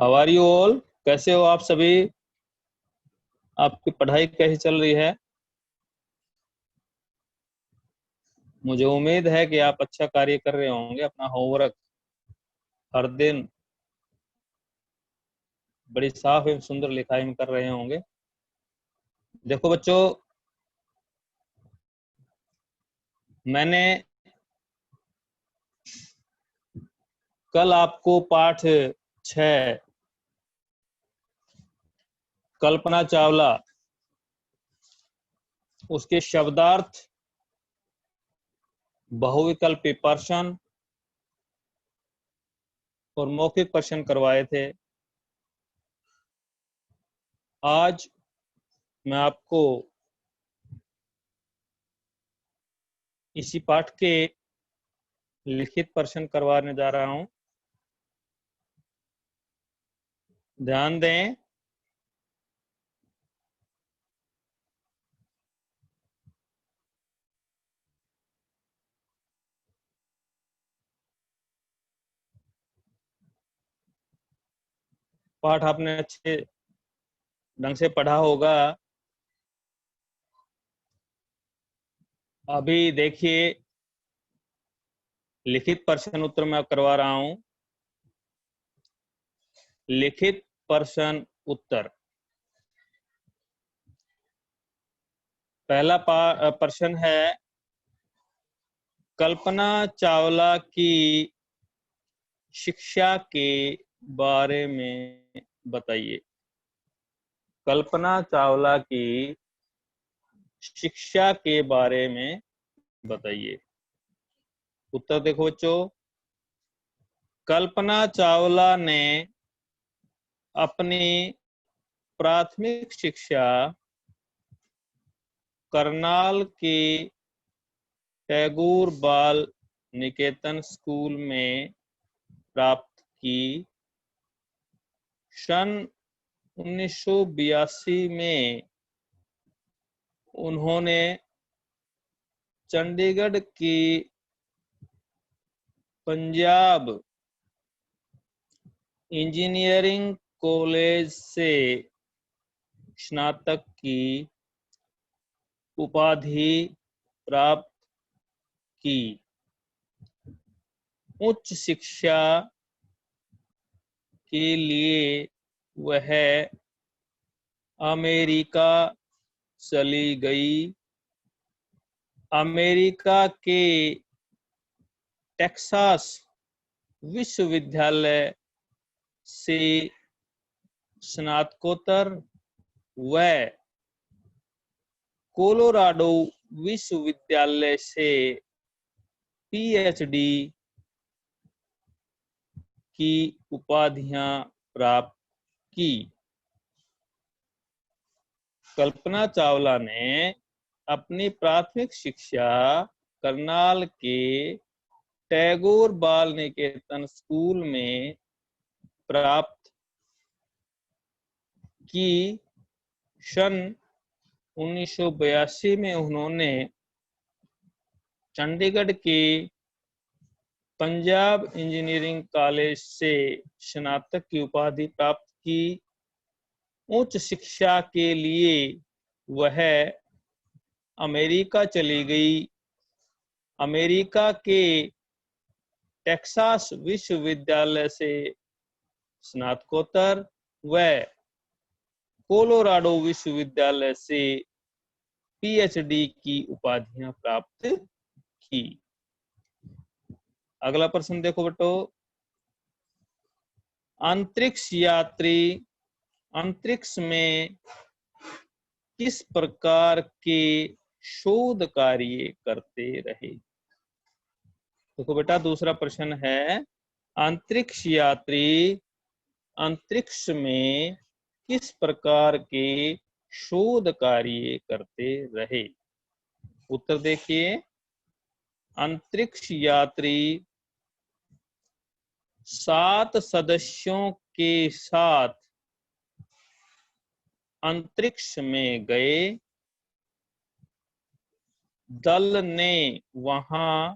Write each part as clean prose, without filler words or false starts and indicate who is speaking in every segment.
Speaker 1: How are you all? कैसे हो आप सभी? आपकी पढ़ाई कैसी चल रही है? मुझे उम्मीद है कि आप अच्छा कार्य कर रहे होंगे। अपना होमवर्क हर दिन बड़ी साफ एवं सुंदर लिखाई में कर रहे होंगे। देखो बच्चों, मैंने कल आपको पाठ 6 कल्पना चावला उसके शब्दार्थ, बहुविकल्पी प्रश्न और मौखिक प्रश्न करवाए थे। आज मैं आपको इसी पाठ के लिखित प्रश्न करवाने जा रहा हूं। ध्यान दें। पाठ आपने अच्छे ढंग से पढ़ा होगा। अभी देखिए, लिखित प्रश्न उत्तर मैं करवा रहा हूं। लिखित प्रश्न उत्तर। पहला प्रश्न है, कल्पना चावला की शिक्षा के बारे में बताइए। कल्पना चावला की शिक्षा के बारे में बताइए। उत्तर देखो बच्चों। कल्पना चावला ने अपनी प्राथमिक शिक्षा करनाल के टैगोर बाल निकेतन स्कूल में प्राप्त की। सन 1982 में उन्होंने चंडीगढ़ की पंजाब इंजीनियरिंग कॉलेज से स्नातक की उपाधि प्राप्त की। उच्च शिक्षा के लिए वह अमेरिका चली गई। अमेरिका के टेक्सास विश्वविद्यालय से स्नातकोत्तर व कोलोराडो विश्वविद्यालय से पीएचडी की उपाधियां प्राप्त की। कल्पना चावला ने अपनी प्राथमिक शिक्षा करनाल के टैगोर बाल निकेतन स्कूल में प्राप्त की। सन 1982 में उन्होंने चंडीगढ़ के पंजाब इंजीनियरिंग कॉलेज से स्नातक की उपाधि प्राप्त की। उच्च शिक्षा के लिए वह अमेरिका चली गई। अमेरिका के टेक्सास विश्वविद्यालय से स्नातकोत्तर व कोलोराडो विश्वविद्यालय से पीएचडी की उपाधियां प्राप्त की। अगला प्रश्न देखो बेटो। अंतरिक्ष यात्री अंतरिक्ष में किस प्रकार के शोध कार्य करते रहे? देखो बेटा, दूसरा प्रश्न है, अंतरिक्ष यात्री अंतरिक्ष में किस प्रकार के शोध कार्य करते रहे? उत्तर देखिए। अंतरिक्ष यात्री 7 सदस्यों के साथ अंतरिक्ष में गए। दल ने वहां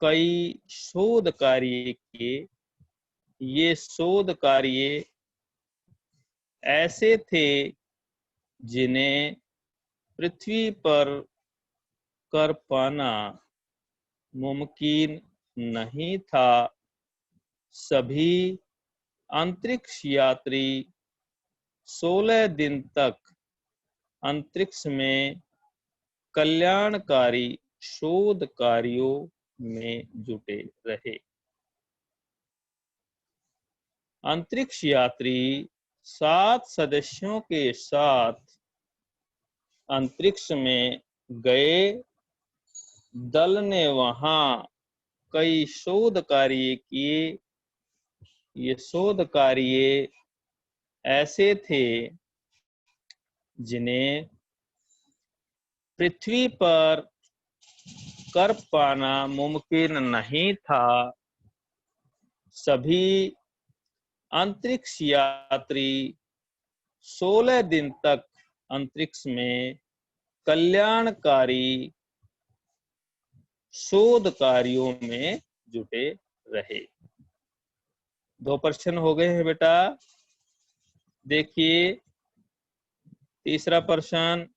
Speaker 1: कई शोध कार्य किए। ये शोध कार्य ऐसे थे जिन्हें पृथ्वी पर कर पाना मुमकिन नहीं था। सभी अंतरिक्ष यात्री 16 दिन तक अंतरिक्ष में कल्याणकारी शोध कार्यों में जुटे रहे। अंतरिक्ष यात्री 7 सदस्यों के साथ अंतरिक्ष में गए। दल ने वहां कई शोध कार्य किए। ये शोध कार्य ऐसे थे जिन्हें पृथ्वी पर कर पाना मुमकिन नहीं था। सभी अंतरिक्ष यात्री 16 दिन तक अंतरिक्ष में कल्याणकारी शोध कार्यों में जुटे रहे। 2 प्रश्न हो गए हैं बेटा। देखिए तीसरा प्रश्न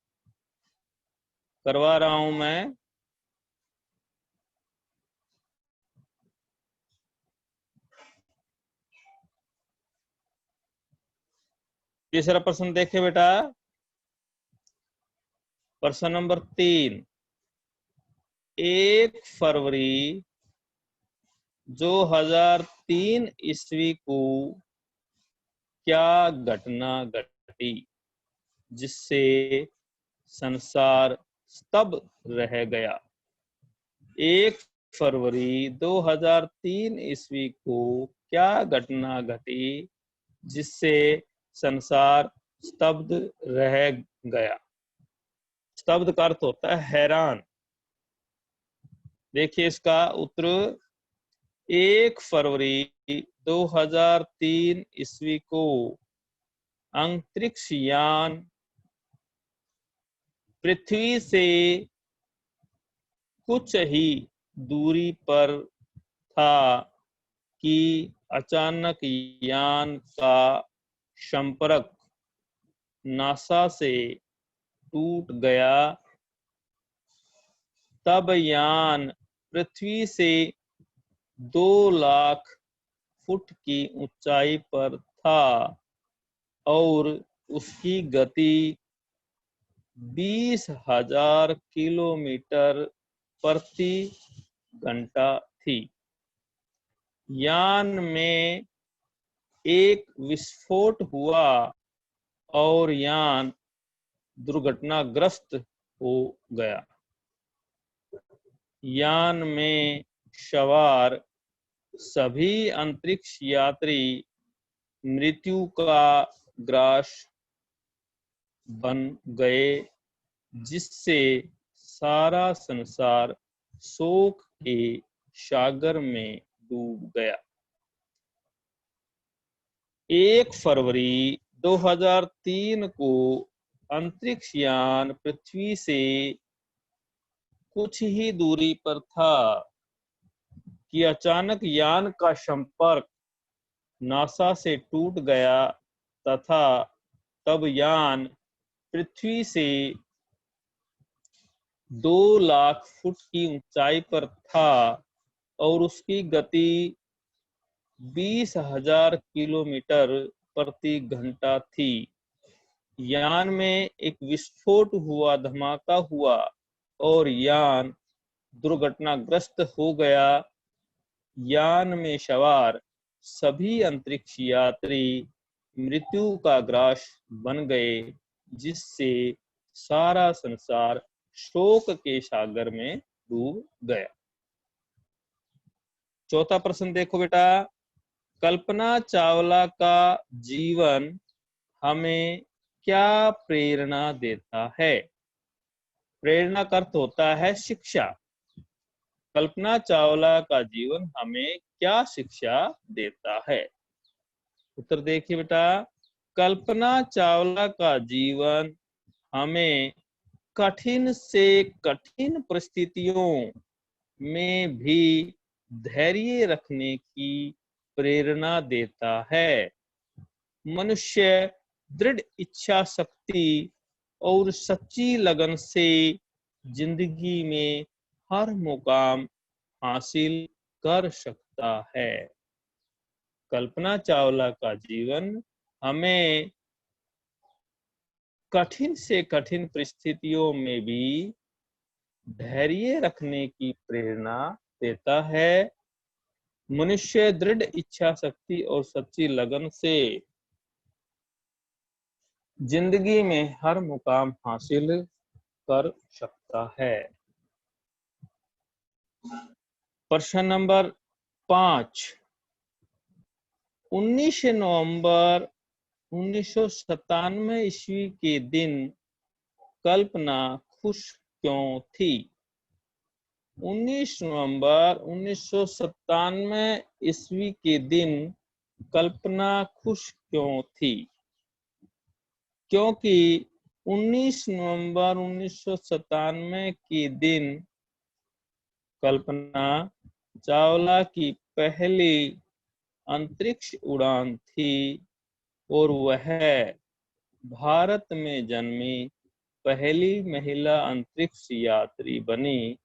Speaker 1: करवा रहा हूं मैं। तीसरा प्रश्न देखिए बेटा। प्रश्न नंबर 3। 1 फरवरी 2003 ईस्वी को क्या घटना घटी जिससे संसार स्तब्ध रह गया? 1 फरवरी 2003 ईस्वी को क्या घटना घटी जिससे संसार स्तब्ध रह गया? स्तब्ध का अर्थ होता है हैरान। देखिए इसका उत्तर 1 फरवरी 2003 ईस्वी को अंतरिक्ष यान पृथ्वी से कुछ ही दूरी पर था कि अचानक यान का संपर्क नासा से टूट गया। तब यान पृथ्वी से 2 लाख फुट की ऊंचाई पर था और उसकी गति 20,000 किलोमीटर प्रति घंटा थी। यान में एक विस्फोट हुआ और यान दुर्घटनाग्रस्त हो गया। यान में सवार सभी अंतरिक्ष यात्री मृत्यु का ग्रास बन गए जिससे सारा संसार शोक के सागर में डूब गया। 1 फरवरी 2003 को अंतरिक्ष यान पृथ्वी से कुछ ही दूरी पर था कि अचानक यान का संपर्क नासा से टूट गया तथा तब यान पृथ्वी से 2 लाख फुट की ऊंचाई पर था और उसकी गति 20,000 किलोमीटर प्रति घंटा थी। यान में एक विस्फोट हुआ, धमाका हुआ और यान दुर्घटनाग्रस्त हो गया। यान में सवार सभी अंतरिक्ष यात्री मृत्यु का ग्रास बन गए जिससे सारा संसार शोक के सागर में डूब गया। चौथा प्रश्न देखो बेटा। कल्पना चावला का जीवन हमें क्या प्रेरणा देता है? प्रेरणा का अर्थ होता है शिक्षा। कल्पना चावला का जीवन हमें क्या शिक्षा देता है? उत्तर देखिए बेटा। कल्पना चावला का जीवन हमें कठिन से कठिन परिस्थितियों में भी धैर्य रखने की प्रेरणा देता है। मनुष्य दृढ़ इच्छा शक्ति और सच्ची लगन से जिंदगी में हर मुकाम हासिल कर सकता है। कल्पना चावला का जीवन हमें कठिन से कठिन परिस्थितियों में भी धैर्य रखने की प्रेरणा देता है। मनुष्य दृढ़ इच्छा शक्ति और सच्ची लगन से जिंदगी में हर मुकाम हासिल कर सकता है। प्रश्न नंबर 5। 19 नवंबर 1997 ईस्वी के दिन कल्पना खुश क्यों थी? 19 नवंबर 1997 ईस्वी के दिन कल्पना खुश क्यों थी? क्योंकि 19 नवंबर 1997 के दिन कल्पना चावला की पहली अंतरिक्ष उड़ान थी और वह भारत में जन्मी पहली महिला अंतरिक्ष यात्री बनी,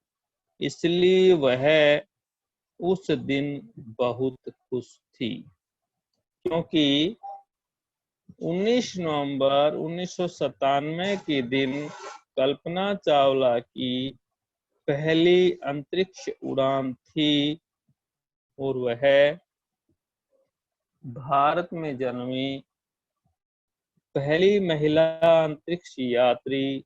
Speaker 1: इसलिए वह उस दिन बहुत खुश थी। क्योंकि 19 नवंबर 1997 के दिन कल्पना चावला की पहली अंतरिक्ष उड़ान थी और वह भारत में जन्मी पहली महिला अंतरिक्ष यात्री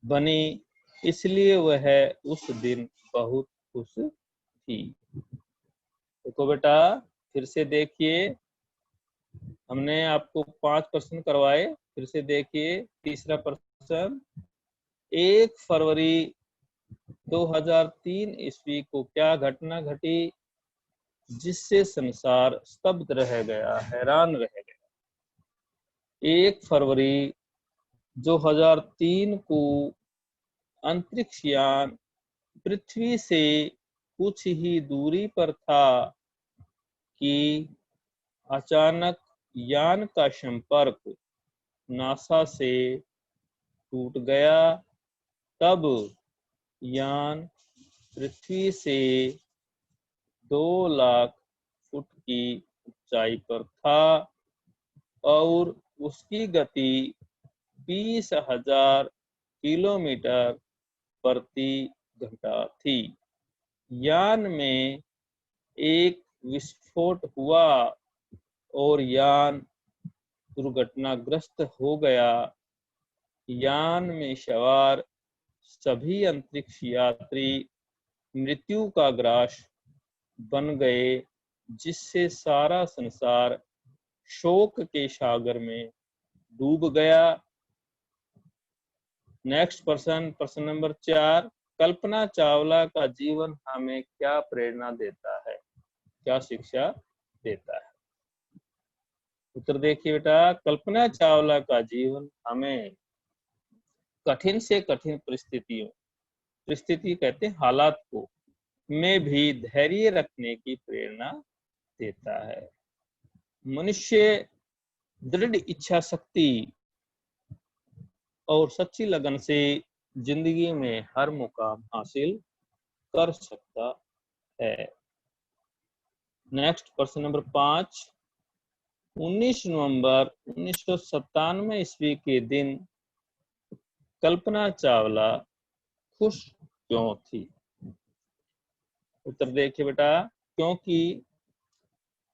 Speaker 1: बनी, इसलिए वह उस दिन बहुत खुश थी। देखो बेटा, फिर से देखिए, हमने आपको 5 प्रश्न करवाए, फिर से देखिए। तीसरा प्रश्न, 1 फरवरी 2003 ईस्वी को क्या घटना घटी जिससे संसार स्तब्ध रह गया, हैरान रह गया? 1 फरवरी 2003 को अंतरिक्ष यान पृथ्वी से कुछ ही दूरी पर था कि अचानक यान का संपर्क नासा से टूट गया। तब यान पृथ्वी से 2 लाख फुट की ऊंचाई पर था और उसकी गति 20,000 किलोमीटर प्रति घंटा थी। यान में एक विस्फोट हुआ और यान दुर्घटनाग्रस्त हो गया। यान में सवार सभी अंतरिक्ष यात्री मृत्यु का ग्रास बन गए, जिससे सारा संसार शोक के सागर में डूब गया। नेक्स्ट प्रश्न नंबर 4। कल्पना चावला का जीवन हमें क्या प्रेरणा देता है, क्या शिक्षा देता है? उत्तर देखिए बेटा, कल्पना चावला का जीवन हमें कठिन से कठिन परिस्थिति कहते हैं हालात को, में भी धैर्य रखने की प्रेरणा देता है। मनुष्य दृढ़ इच्छा शक्ति और सच्ची लगन से जिंदगी में हर मुकाम हासिल कर सकता है। नेक्स्ट प्रश्न नंबर 5। 19 नवंबर 1997 ईस्वी के दिन कल्पना चावला खुश क्यों थी? उत्तर देखिए बेटा, क्योंकि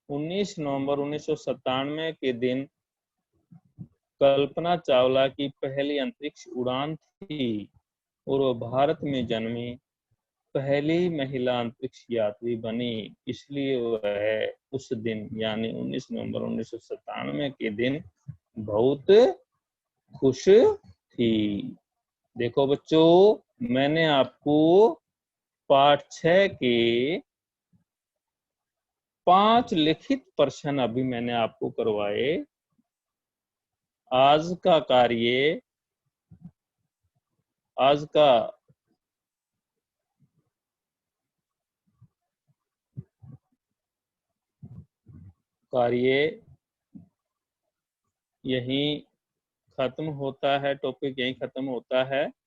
Speaker 1: 19 नवंबर 1997 के दिन कल्पना चावला की पहली अंतरिक्ष उड़ान थी और वह भारत में जन्मी पहली महिला अंतरिक्ष यात्री बनी, इसलिए वह उस दिन यानी 19 नवंबर 1997 के दिन बहुत खुश थी। देखो बच्चों, मैंने आपको पाठ 6 के 5 लिखित प्रश्न अभी मैंने आपको करवाए। आज का कार्य, आज का कार्य यहीं खत्म होता है, टॉपिक यहीं खत्म होता है।